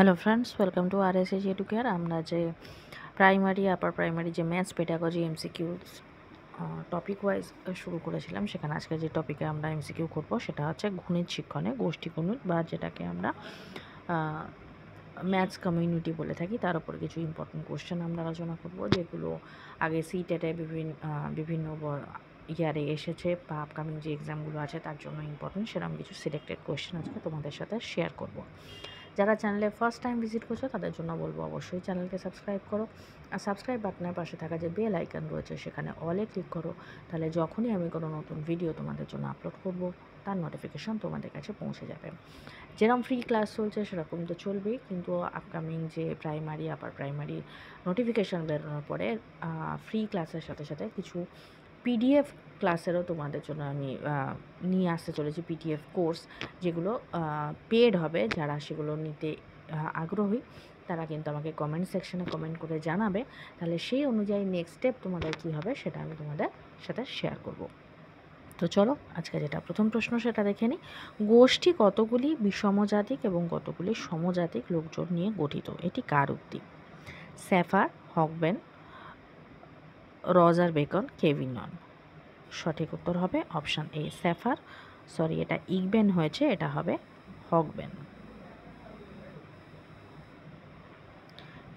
Hello friends, welcome to RSH educare. আমরা যে primary upper primary যে maths pedagogy MCQs topic wise শুরু করেছিলাম, সেখানে আজকে যে টপিকে আমরা এমসিকিউ করব সেটা হচ্ছে গণিত শিক্ষণে গোষ্ঠী গণিত, বা যেটাকে আমরা ম্যাথস কমিউনিটি বলে থাকি। তার উপর কিছু ইম্পর্টেন্ট কোশ্চেন আমরা আলোচনা করব, যেগুলো আগে সিটেটে বিভিন্ন ইয়ারে এসেছে, বা আপকামিং যে এক্সামগুলো আছে তার জন্য ইম্পর্টেন্ট, সেরকম কিছু সিলেক্টেড কোশ্চেন আজকে তোমাদের সাথে শেয়ার করব। যারা চ্যানেলে ফার্স্ট টাইম ভিজিট করছো তাদের জন্য বলবো অবশ্যই চ্যানেলকে সাবস্ক্রাইব করো, আর সাবস্ক্রাইব বাটনের পাশে থাকা যে বেল আইকন রয়েছে সেখানে অলে ক্লিক করো। তাহলে যখনই আমি কোনো নতুন ভিডিও তোমাদের জন্য আপলোড করব তার নোটিফিকেশান তোমাদের কাছে পৌঁছে যাবে। যেরকম ফ্রি ক্লাস চলছে সেরকম তো চলবেই, কিন্তু আপকামিং যে প্রাইমারি আপার প্রাইমারি নোটিফিকেশান বেরোনোর পরে ফ্রি ক্লাসের সাথে সাথে কিছু পিডিএফ ক্লাসেরও তোমাদের জন্য আমি নিয়ে আসতে চলেছি, পিডিএফ কোর্স, যেগুলো পেড হবে। যারা সেগুলো নিতে আগ্রহী তারা কিন্তু আমাকে কমেন্ট সেকশনে কমেন্ট করে জানাবে, তাহলে সেই অনুযায়ী নেক্সট স্টেপ তোমাদের কী হবে সেটা আমি তোমাদের সাথে শেয়ার করব। তো চলো আজকে যেটা প্রথম প্রশ্ন সেটা দেখে নিই। গোষ্ঠী কতগুলি বিষমজাতিক এবং কতগুলি সমজাতিক লোকজন নিয়ে গঠিত? এটি কার উক্তি? স্যাফার, হকবেন, রজার বেকন, কেভিন নন। সঠিক উত্তর হবে অপশান এ স্যাফার, এটা ইগবেন হয়েছে, এটা হবে হকবেন।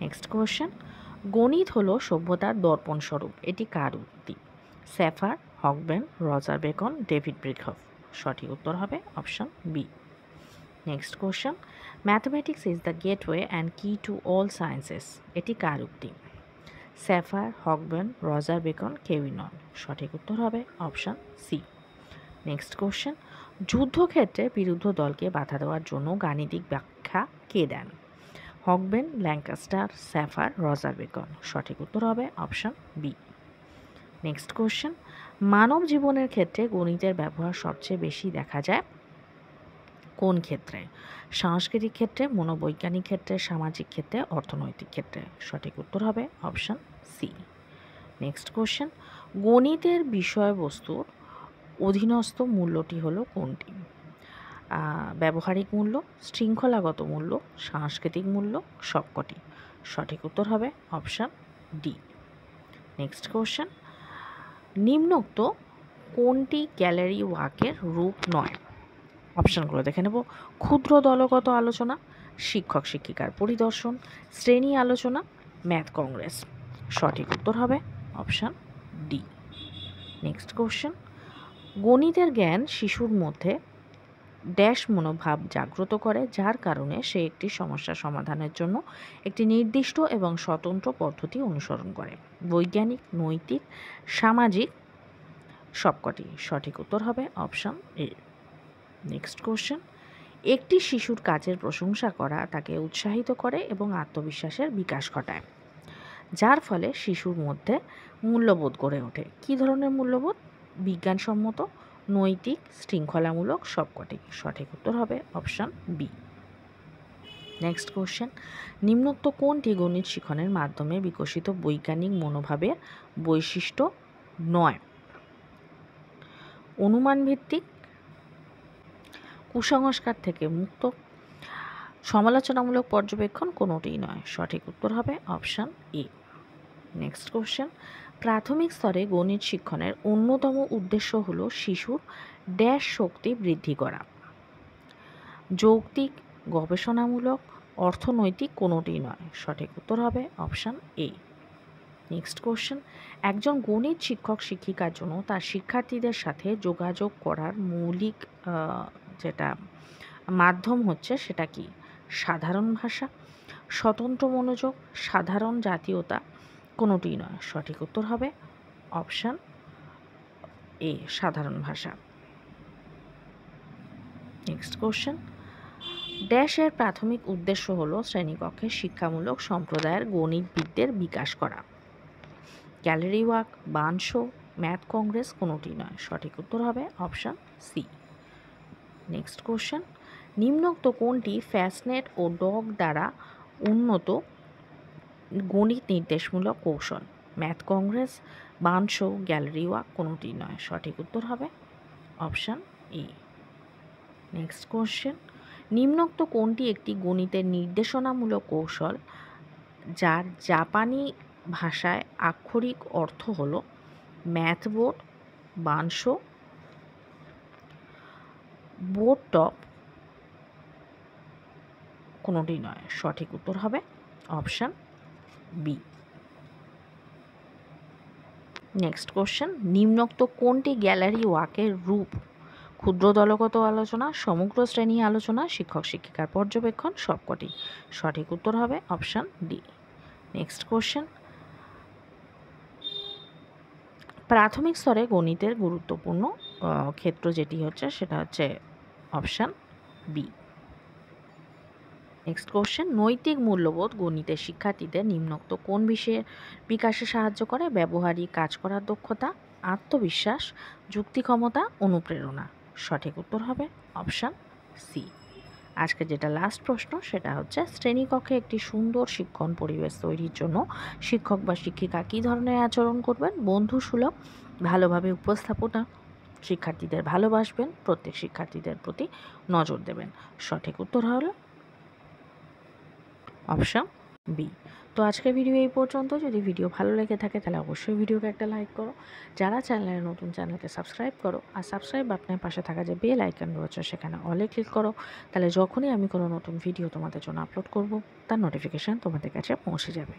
নেক্সট কোয়েশ্চেন, গণিত হলো সভ্যতার দর্পণ স্বরূপ, এটি কার উক্তি? স্যাফার, হকবেন, রজার বেকন, ডেভিড ব্রিকহফ। সঠিক উত্তর হবে option B. Next question, mathematics is the gateway and key to all sciences, এটি কার উক্তি? স্যাফার, হকবেন, রজার বেকন, কেভিন নন। সঠিক উত্তর হবে অপশান সি। নেক্সট কোশ্চেন, যুদ্ধক্ষেত্রে বিরুদ্ধ দলকে বাধা দেওয়ার জন্য গাণিতিক ব্যাখ্যা কে দেন? হকবেন, ল্যাঙ্কাস্টার, স্যাফার, রজার বেকন। সঠিক উত্তর হবে অপশান বি। নেক্সট কোশ্চেন, মানব জীবনের ক্ষেত্রে গণিতের ব্যবহার সবচেয়ে বেশি দেখা যায় কোন ক্ষেত্রে? সাংস্কৃতিক ক্ষেত্রে, মনোবৈজ্ঞানিক ক্ষেত্রে, সামাজিক ক্ষেত্রে, অর্থনৈতিক ক্ষেত্রে। সঠিক উত্তর হবে অপশান সি। নেক্সট কোশ্চেন, গণিতের বিষয়বস্তুর অধীনস্থ মূল্যটি হলো কোনটি? ব্যবহারিক মূল্য, শৃঙ্খলাগত মূল্য, সাংস্কৃতিক মূল্য, সবকটি। সঠিক উত্তর হবে অপশান ডি। নেক্সট কোশ্চেন, নিম্নোক্ত কোনটি গ্যালারি ওয়াকের রূপ নয়? অপশানগুলো দেখে নেব। ক্ষুদ্র দলগত আলোচনা, শিক্ষক শিক্ষিকার পরিদর্শন, শ্রেণী আলোচনা, ম্যাথ কংগ্রেস। সঠিক উত্তর হবে অপশান ডি। নেক্সট কোশ্চেন, গণিতের জ্ঞান শিশুর মধ্যে ড্যাশ মনোভাব জাগ্রত করে, যার কারণে সে একটি সমস্যা সমাধানের জন্য একটি নির্দিষ্ট এবং স্বতন্ত্র পদ্ধতি অনুসরণ করে। বৈজ্ঞানিক, নৈতিক, সামাজিক, সবকটি। সঠিক উত্তর হবে অপশান এ। নেক্সট কোশ্চেন, একটি শিশুর কাজের প্রশংসা করা তাকে উৎসাহিত করে এবং আত্মবিশ্বাসের বিকাশ ঘটায়, যার ফলে শিশুর মধ্যে মূল্যবোধ গড়ে ওঠে। কী ধরনের মূল্যবোধ? বিজ্ঞানসম্মত, নৈতিক, শৃঙ্খলামূলক, সবকটি। সঠিক উত্তর হবে অপশান বি। নেক্সট কোশ্চেন, নিম্নোক্ত কোনটি গণিত শিখনের মাধ্যমে বিকশিত বৈজ্ঞানিক মনোভাবের বৈশিষ্ট্য নয়? অনুমান ভিত্তিক, কুসংস্কার থেকে মুক্ত, সমালোচনামূলক পর্যবেক্ষণ, কোনোটিই নয়। সঠিক উত্তর হবে অপশান এ। নেক্সট কোশ্চেন, প্রাথমিক স্তরে গণিত শিক্ষণের অন্যতম উদ্দেশ্য হল শিশুর ড্যাশ শক্তি বৃদ্ধি করা। যৌক্তিক, গবেষণামূলক, অর্থনৈতিক, কোনোটিই নয়। সঠিক উত্তর হবে অপশান এ। নেক্সট কোশ্চেন, একজন গণিত শিক্ষক শিক্ষিকার জন্য তার শিক্ষার্থীদের সাথে যোগাযোগ করার মৌলিক যেটা মাধ্যম হচ্ছে সেটা কি? সাধারণ ভাষা, স্বতন্ত্র মনোযোগ, সাধারণ জাতীয়তা, কোনোটিই নয়। সঠিক উত্তর হবে অপশান এ, সাধারণ ভাষা। নেক্সট কোশ্চেন, ড্যাশের প্রাথমিক উদ্দেশ্য হল শ্রেণীকক্ষে শিক্ষামূলক সম্প্রদায়ের গণিতবিদদের বিকাশ করা। Gallery walk, burn show, math Congress, কোনোটিই নয়। সঠিক উত্তর হবে অপশান সি। নেক্সট কোশ্চেন, নিম্নোক্ত কোনটি ফ্যাসনেট ও ডগ দ্বারা উন্নত গণিত নির্দেশমূলক কৌশল? Math Congress, burn show, gallery walk, কোনোটিই নয়। সঠিক উত্তর হবে অপশান এ। নেক্সট কোশ্চেন, নিম্নোক্ত কোনটি একটি গণিতের নির্দেশনামূলক কৌশল যার জাপানি ভাষায় আক্ষরিক অর্থ হলো ম্যাথ বোর্ড, বানশো, বোর্ড টপ? কোনোটি নয়, সঠিক উত্তর হবে অপশান বি। নেক্সট কোশ্চেন, নিম্নোক্ত কোনটি গ্যালারি ওয়াকের রূপ? ক্ষুদ্র দলগত আলোচনা, সমগ্র শ্রেণী আলোচনা, শিক্ষক শিক্ষিকার পর্যবেক্ষণ, সবকটি? সঠিক উত্তর হবে অপশান ডি। নেক্সট কোশ্চেন, প্রাথমিক স্তরে গণিতের গুরুত্বপূর্ণ ক্ষেত্র যেটি হচ্ছে সেটা হচ্ছে অপশান বি। নেক্সট কোশ্চেন, নৈতিক মূল্যবোধ গণিতের শিক্ষার্থীদের নিম্নোক্ত কোন বিষয়ের বিকাশে সাহায্য করে? ব্যবহারিক কাজ করার দক্ষতা, আত্মবিশ্বাস, যুক্তি ক্ষমতা, অনুপ্রেরণা? সঠিক উত্তর হবে অপশান সি। আজকে যেটা লাস্ট প্রশ্ন সেটা হচ্ছে, শ্রেণীকক্ষে একটি সুন্দর শিক্ষণ পরিবেশ তৈরির জন্য শিক্ষক বা শিক্ষিকা কী ধরনের আচরণ করবেন? বন্ধুসুলভ, ভালোভাবে উপস্থাপনা, শিক্ষার্থীদের ভালোবাসবেন, প্রত্যেক শিক্ষার্থীদের প্রতি নজর দেবেন? সঠিক উত্তর হলো অপশান বি। তো আজকের ভিডিও এই পর্যন্ত। যদি ভিডিও ভালো লেগে থাকে তাহলে অবশ্যই ভিডিওকে একটা লাইক করো। যারা চ্যানেলে নতুন, চ্যানেলকে সাবস্ক্রাইব করো, আর সাবস্ক্রাইব বাটনের পাশে থাকা যে বেল আইকন রয়েছে সেখানে অলে ক্লিক করো। তাহলে যখনই আমি কোনো নতুন ভিডিও তোমাদের জন্য আপলোড করব তার নোটিফিকেশান তোমাদের কাছে পৌঁছে যাবে।